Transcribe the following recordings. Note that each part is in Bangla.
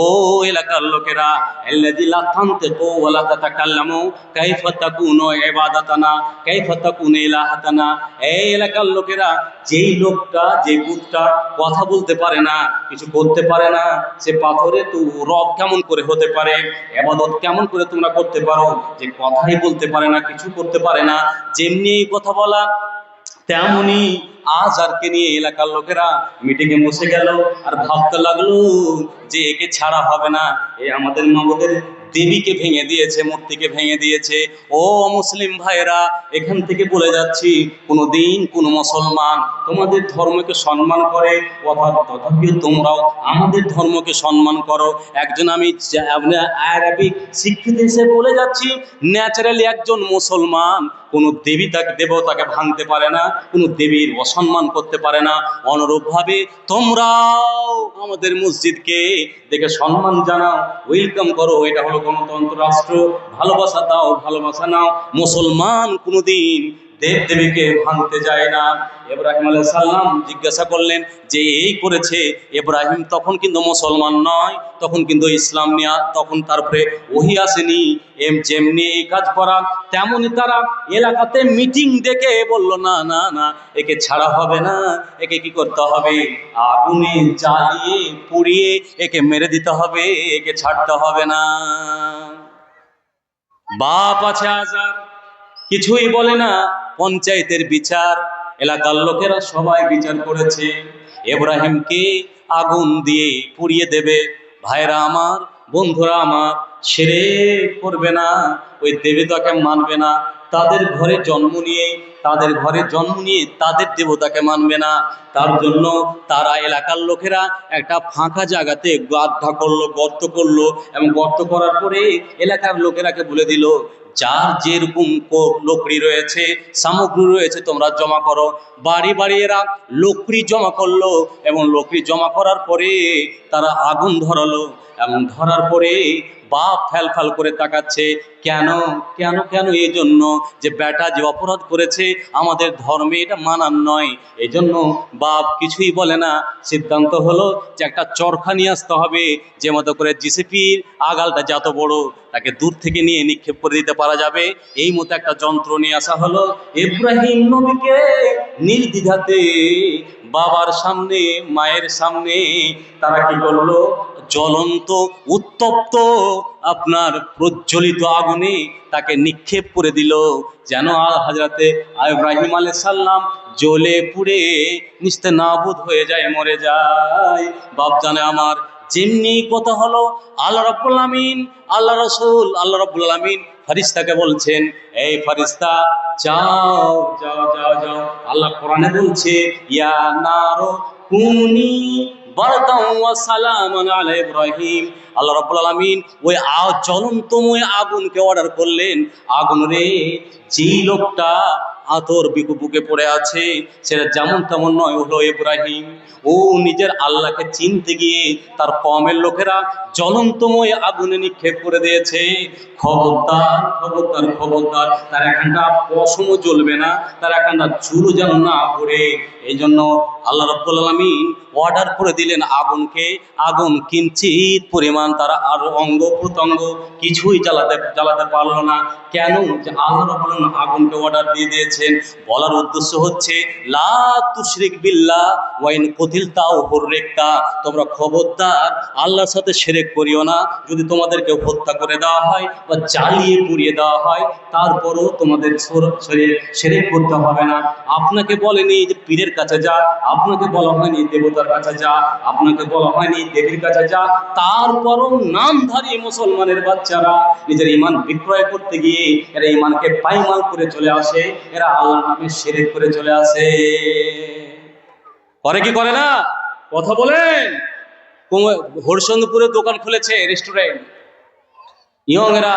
ও এলাকার লোকেরা, আল্লাযী লা তানতিকু ওয়া লা তাতাকাল্লামু কাইফা তাকুনু ইবাদাতানা কাইফা তাকুনু ইলাহাতানা। এই এলাকার লোকেরা, যেই লোকটা, যে বুতটা কথা বলতে পারে না, কিছু করতে পারে না, সে পাথরে তো রব কেমন করে হতে পারে, ইবাদত কেমন করে তোমরা করতে পারো, যে কথাই বলতে পারে না, কিছু করতে পারে না। যেমনি এই কথা বলা, তেমনি আজারকে নিয়ে এলাকার লোকেরা মিটিংয়ে বসে গেল আর ভাবতে লাগলো যে একে ছাড়া হবে না, এ আমাদের মাবুদের দেবীকে ভেঙে দিয়েছে, মূর্তিকে ভেঙে দিয়েছে। ও মুসলিম ভাইরা, এখান থেকে বলে যাচ্ছি, কোনোদিন কোনো মুসলমান তোমাদের ধর্মকে সম্মান করে, তথাপি তোমরাও আমাদের ধর্মকে সম্মান করো। একজন আমি আরবিক শিক্ষিত হিসেবে বলে যাচ্ছি, ন্যাচারালি একজন মুসলমান কোনো দেবতাকে ভাঙতে পারে না, কোনো দেবীর অসম্মান করতে পারে না। অনুরূপভাবে তোমরাও আমাদের মসজিদকে দেখে সম্মান জানাও, ওয়েলকাম করো। এটা হলো গণতন্ত্র রাষ্ট্র, ভালোবাসা দাও, ভালোবাসা নাও। মুসলমান কোনোদিন দেব দেবীকে ভাঙতে যায় না। ইব্রাহিম আলাইহিস সালাম জিজ্ঞাসা করলেন যে এই করেছে, ইব্রাহিম তখন কিন্তু মুসলমান নয়, তখন কিন্তু ইসলাম নিয়ে তখন তারপরে ওহী আসেনি। যেমনি এই কাজ করা, তেমনি তারা এলাকাতে মিটিং ডেকে বলল, না না না, একে ছাড়া হবে না, একে কি করতে হবে, আগুনে জ্বালিয়ে পুড়িয়ে একে মেরে দিতে হবে, একে ছাড়তে হবে না। বাপ আছে আজার, কিছুই বলে না। পঞ্চায়েতের বিচার, এলাকার লোকেরা সবাই বিচার করেছে, ইব্রাহিমকে আগুন দিয়ে পুড়িয়ে দেবে। ভাইরা আমার, বন্ধুরা আমার, শিরক করবে না, ওই দেবতাকে মানবে না, তাদের ঘরে জন্ম নিয়ে তাদের দেবতাকে মানবে না। তার জন্য তারা এলাকার লোকেরা একটা ফাঁকা জায়গাতে গর্ত করলো এবং গর্ত করার পরে এলাকার লোকেরাকে বলে দিল, যার যেরকম লকড়ি রয়েছে, সামগ্রী রয়েছে, তোমরা জমা করো। বাড়ি বাড়ি এরা লকড়ি জমা করলো এবং লকড়ি জমা করার পরে তারা আগুন ধরালো এবং ধরার পরে বাপ ফ্যাল করে তাকাচ্ছে, কেন কেন কেন? এই জন্য যে বেটা যে অপরাধ করেছে, আমাদের ধর্মে এটা মানার নয়। এই জন্য বাপ কিছুই বলে না। সিদ্ধান্ত হলো যে একটা চরখা নিয়ে আসতে হবে, যে মতো করে জিসিপির আগালটা যত বড়, তাকে দূর থেকে নিয়ে নিক্ষেপ করে দিতে পারা যাবে, এই মতো একটা যন্ত্র নিয়ে আসা হলো। ইব্রাহিম নবীকে নির্দ্বিধাতে বাবার সামনে, মায়ের সামনে তারা কি করলো, জ্বলন্ত উত্তপ্ত আপনার প্রজ্বলিত আগুনে তাকে নিক্ষেপ করে দিল, যেন হযরতে ইব্রাহিম আলাইহিস সালাম জ্বলে পুড়ে নিস্তেনাবুদ হয়ে যায়, মরে যায়। বাপ জানে আমার, যেমনি কথা হলো, আল্লাহ রাব্বুল আলামিন, আল্লাহ রাসূল, আল্লাহ রাব্বুল আলামিন ফেরেশতাকে বলছেন, এই ফেরেশতা যাও যাও যাও যাও। আল্লাহ কোরআনে বলছে, ইয়া নারু কুনি বারদান ওয়া সালামান আলা ইব্রাহিম। আল্লাহ রাব্বুল আলামিন ওই জ্বলন্তময় আগুনকে অর্ডার করলেন, আগুন রে, যেই লোকটা আতর বুকে পড়ে আছে, সেটা যেমন তেমন নয়, হলো ইব্রাহিম। ও নিজের আল্লাহকে চিনতে গিয়ে তার কওমের লোকেরা জ্বলন্তময় আগুনে নিক্ষেপ করে দিয়েছে। খবরদার খবরদার খবরদার, তার এখানটা পশমও জ্বলবে না, তার এখানটা চুলও যেন না পড়ে। এই জন্য আল্লাহ রাব্বুল আলামিন অর্ডার করে দিলেন আগুনকে। আগুন কিঞ্চিত পরিমাণ তারা আর অঙ্গ প্রত্যঙ্গ কিছুই জ্বালাতে পারলো না। কেন? যে আল্লাহ রাব্বুল আলামিন আগুনকে অর্ডার দিয়ে দিয়েছেন। বলার উদ্দেশ্য হচ্ছে, লা তুশরিক বিল্লাহ ওয়া ইন কুতিলতা আও হুররিকতা, তোমরা খবরদার আল্লাহর সাথে শিরক করিও না। যদি তোমাদেরকে হত্যা করে দেওয়া হয় বা জ্বালিয়ে পুড়িয়ে দেওয়া হয়, তারপরও তোমাদের শিরক করতে হবে না। আপনাকে বলেনি যে পীরের কাছে যা, আপনাকে বলা হয়নি দেবতার কাছে যা, আপনাকে বলা হয়নি দেবীর কাছে যা, তারপরও নামধারী মুসলমানের বাচ্চারা নিজের ঈমান বিক্রয় করতে গিয়ে এরা ঈমানকে পাইমাল করে চলে আসে, এরা আল্লাহর নামে শিরক করে চলে আসে। করে কি করে না? কথা বলেন। হরিশ্চন্দ্রপুরে দোকান খুলেছে, রেস্টুরেন্ট, ইয়ংরা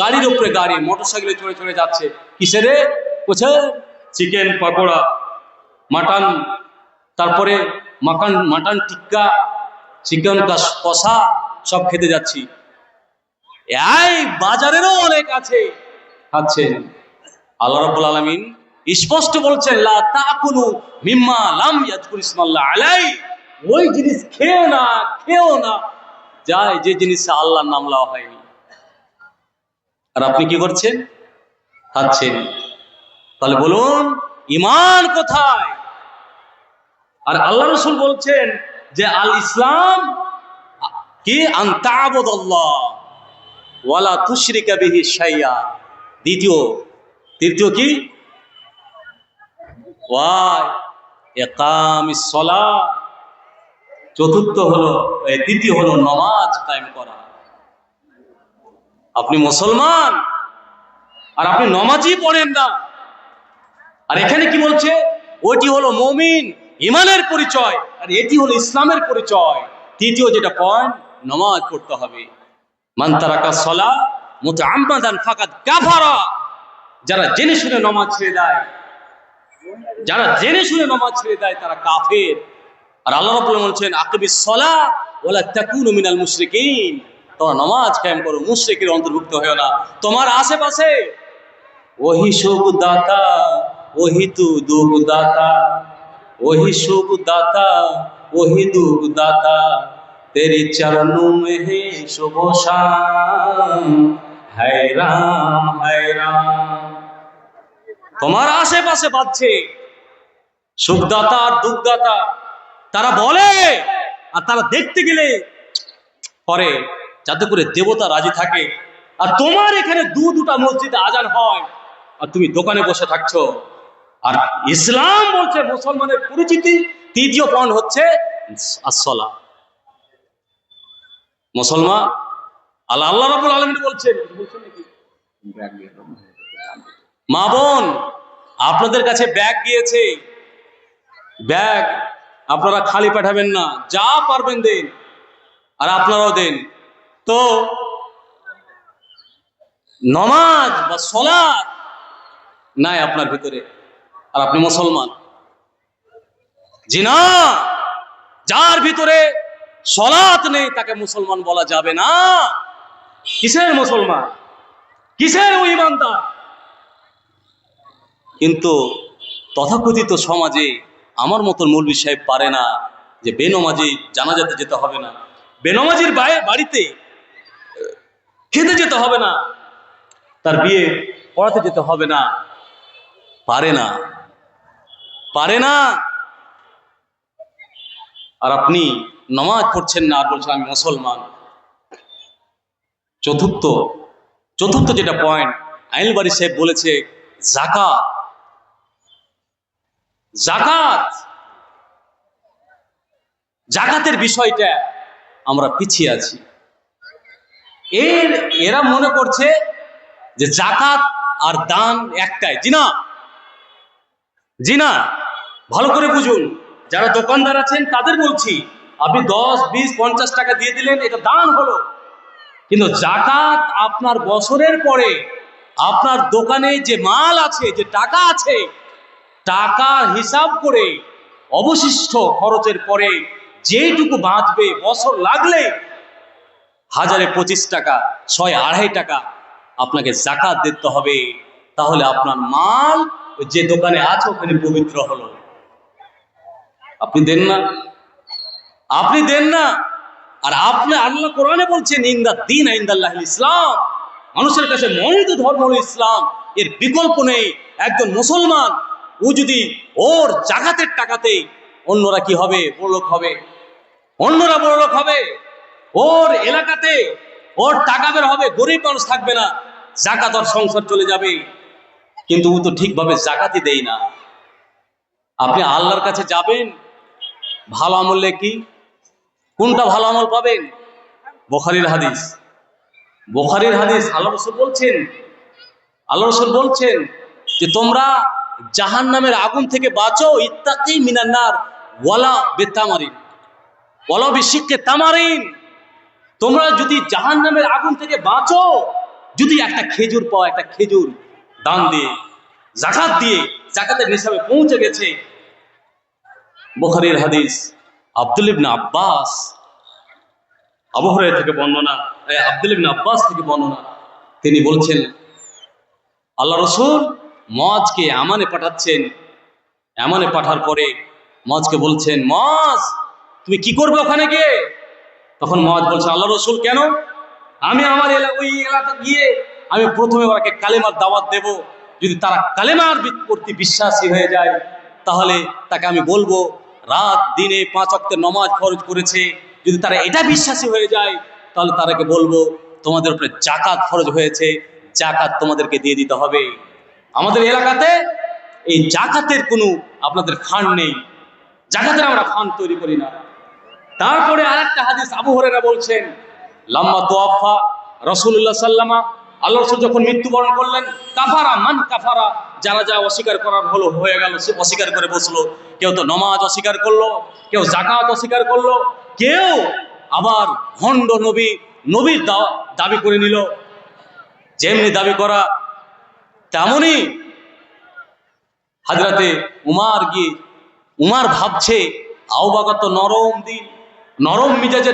গাড়ির উপরে গাড়ি, মোটরসাইকেলে চড়ে চড়ে যাচ্ছে। কিসের? বলছে চিকেন পকোড়া, মাটন, তারপরে মাটন টিক্কা, চিকেন কষা, সব খেতে যাচ্ছি। এই বাজারেরও অনেক আছে, খাচ্ছেন। আল্লাহ রাব্বুল আলামিন স্পষ্ট বলছেন, লা তাকুলু মিম্মা লাম ইয়াযকুর ইসমাল্লাহ আলাইহি, ওই জিনিস খেও না, খেও না যায় যে জিনিসে আল্লাহর নাম লওয়া হয়নি। আর আপনি কি করছেন? খাচ্ছেন। তাহলে বলুন ঈমান কোথায়? আর আল্লাহ রাসূল বলছেন যে আল ইসলাম কি আন তা'বুদাল্লাহ ওয়ালা তুশরিকা বিহি শাইআ। তৃতীয় কি? ওয়া ইকামিস সালাহ। তৃতীয় হলো নামাজ কায়েম করা। আপনি মুসলমান আর আপনি নামাজই পড়েন না। আর এখানে কি বলছে? ওইটি হলো মুমিন, ঈমানের পরিচয়, আর এটি হলো ইসলামের পরিচয়। তৃতীয় যেটা পয়েন্ট, নামাজ পড়তে হবে। মান তারাকা সালাহ মুতাআম্মাদান ফাকাদ কাফারা। যারা জেনে শুনে নামাজ ছেড়ে দেয় তারা কাফের। আর আল্লাহ রাব্বুল আলামিন বলছেন আকিমিস সালাহ ওয়ালা তাকুনু মিনাল মুশরিকিন। তোমরা নামাজ কায়েম করো, মুশরিকের অন্তর্ভুক্ত হয়ো না। তোমার আশেপাশে ওহি সুখ দাতা, ওহি তু দুঃখ দাতা, ওহি সুখ দাতা, ওহি দুঃখ দাতা, তেরি চরণোं में है शुभ शाम, है राम है राम। তোমার আশেপাশে বাজছে সুখদাতা আর দুঃখদাতা। তারা বলে আর তারা দেখতে গেলে করে যাতে করে দেবতা রাজি থাকে। আর তোমার এখানে দুটা মসজিদে আজান হয় আর তুমি দোকানে বসে থাকছো। আর ইসলাম বলছে মুসলমানের পরিচিতি তৃতীয় পয়েন্ট হচ্ছে আসসালাহ। মুসলমান আল্লাহ রাব্বুল আলামিন বলছেন মা বোন আপনাদের কাছে ব্যাগ গিয়েছে, ব্যাগ আপনারা খালি পাঠাবেন না, যা পারবেন দেন। আর আপনারাও দেন। তো নামাজ বা সালাত নাই আপনার ভিতরে, আর আপনি মুসলমান। জি না, যার ভিতরে সালাত নেই তাকে মুসলমান বলা যাবে না। কিসের মুসলমান? কিসের ঈমানদার? কিন্তু তথাকথিত সমাজে আমার মতন মৌলভী সাহেব পারে না যে বেনমাজি জানাজাতে যেতে হবে না, বেনমাজির বাড়িতে খেতে যেতে হবে না, তার বিয়ে পড়াতে যেতে হবে না। পারে না। আর আপনি নামাজ পড়ছেন না আর বলছেন আমি মুসলমান। চতুর্থ যেটা পয়েন্ট আইনুল বারী সাহেব বলেছে জাকাতের বিষয়টা আমরা পিছিয়ে আছি। এরা মনে করছে যে জাকাত আর দান একটাই। জি না, ভালো করে বুঝুন। যারা দোকানদার আছেন তাদের বলছি, আপনি 10, 20, 50 টাকা দিয়ে দিলেন, এটা দান হলো। কিন্তু জাকাত আপনার বছরের পরে আপনার দোকানে যে মাল আছে, যে টাকা আছে, টাকার হিসাব করে অবশিষ্ট খরচের পরে যেটুকু বাঁচবে, বছর লাগলে 1025 টাকা, 102 টাকা আপনাকে জাকাত দিতে হবে। তাহলে আপনার মাল যে দোকানে আছে ওখানে পবিত্র হলো। আপনি দেন না। আর আপনি আল্লাহ কোরআনে বলছেন ইনদাদ্দীন ইনদাল্লাহিল ইসলাম। মানুষের কাছে মনোনীত ধর্ম হলো ইসলাম, এর বিকল্প নেই। একজন মুসলমান ও যদি ওর জাকাতের টাকাতে অন্যরা কি হবে? বড়লোক হবে। ওর এলাকাতে ওর টাকা বের হবে, গরিব মানুষ থাকবে না, জাকাত ওর সংসার চলে যাবে। কিন্তু ও তো ঠিকভাবে জাকাতই দেয় না। আপনি আল্লাহর কাছে যাবেন ভালো আমলে, কি কোনটা ভালো আমল পাবেন? বুখারীর হাদিস। আল্লাহ রাসূল বলছেন যে তোমরা জাহান্নামের আগুন থেকে বাঁচো, ইত্তাকি মিনান নার ওয়ালা বিশিক্কি তামারিন। তোমরা যদি জাহান্নামের আগুন থেকে বাঁচো, যদি একটা খেজুর পাও, একটা খেজুর দান দিয়ে, জাকাত দিয়ে, জাকাতের নিসাবে পৌঁছে গেছে। বুখারীর হাদিস। আব্দুল ইবনে আব্বাস, আবু হুরায়রা থেকে বর্ণনা, আব্দুল ইবনে আব্বাস থেকে বর্ণনা, তিনি বলছেন আল্লাহ রাসূল মুআজকে ইয়ামানে পাঠাচ্ছেন। ইয়ামানে পাঠার পরে মুআজকে বলছেন, মুআজ তুমি কি করবে ওখানে গিয়ে? তখন মুআয বলছে, আল্লাহ রাসূল কেন? আমি আমার ওই এলাকা গিয়ে আমি প্রথমে ওরাকে কালেমার দাওয়াত দেব, যদি তারা কালেমার প্রতি বিশ্বাসী হয়ে যায় তাহলে তাকে আমি বলবো রাত দিনে 5 ওয়াক্তের নামাজ ফরজ করেছে, যদি তারা এটা বিশ্বাসী হয়ে যায় তাহলে তারাকে বলবো তোমাদের উপরে যাকাত ফরজ হয়েছে, যাকাত তোমাদেরকে দিয়ে দিতে হবে। আমাদের এলাকাতে এই যাকাতের কোনো আপনাদের ফান্ড নেই, যাকাতের আমরা ফান্ড তৈরি করি না। তারপরে আরেকটা হাদিস আবু হুরায়রা বলছেন, লাম্মা তোয়াফা রাসূলুল্লাহ সাল্লামা, আল্লাহ রাসূল যখন মৃত্যুবরণ করলেন, কাফারা মান কাফারা, যারা যা অস্বীকার করার হলো হয়ে গেল সে অস্বীকার করে বসলো। কেউ তো নামাজ অস্বীকার করলো, কেউ যাকাত অস্বীকার করলো, কেউ আবার ভণ্ড নবীর দাবি করে নিল। যেমনি দাবি করা তেমনই হযরতে উমার ভাবছে আবু বকর তো নরম মেজাজের